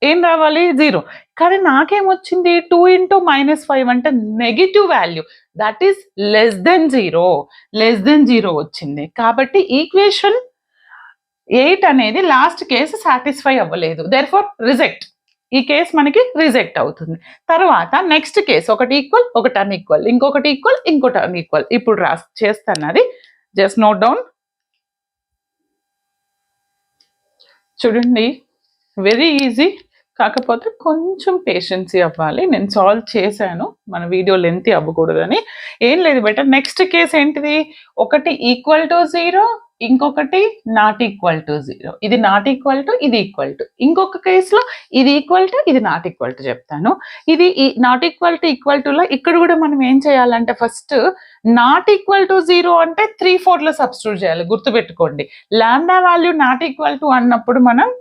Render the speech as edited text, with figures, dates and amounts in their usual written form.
ఏం రావాలి 0. కానీ నాకేమొచ్చింది 2 ఇంటూ -5 అంటే negative value, that is less than 0 వచ్చింది. కాబట్టి ఈక్వేషన్ 8 అనేది లాస్ట్ కేసు సాటిస్ఫై అవ్వలేదు, దేర్ఫోర్ రిజెక్ట్. ఈ కేసు మనకి రిజెక్ట్ అవుతుంది. తర్వాత నెక్స్ట్ కేసు, ఒకటి ఈక్వల్ ఒకటి అన్ఈక్వల్, ఇంకొకటి ఈక్వల్ ఇంకోటి అన్ఈక్వల్. ఇప్పుడు చేస్తాను, అది జస్ట్ నోట్ డౌన్. చూడండి, వెరీ ఈజీ, కాకపోతే కొంచెం పేషెన్సీ అవ్వాలి. నేను సాల్వ్ చేశాను, మన వీడియో లెంతీ అవ్వకూడదని. ఏం లేదు బెటర్. నెక్స్ట్ కేసు ఏంటిది, ఒకటి ఈక్వల్ టు 0, ఇంకొకటి నాట్ ఈక్వల్ టు 0. ఇది నాట్ ఈక్వల్ టు, ఇది ఈక్వల్ టు. ఇంకొక కేసులో ఇది ఈక్వల్ టు, ఇది నాట్ ఈక్వల్ టు చెప్తాను. ఇది నాట్ ఈక్వల్ టులో ఇక్కడ కూడా మనం ఏం చేయాలంటే, ఫస్ట్ నాట్ ఈక్వల్ టు 0 అంటే 3/4 సబ్స్టిట్యూట్ చేయాలి. గుర్తుపెట్టుకోండి, lambda value not equal to అన్నప్పుడు మనం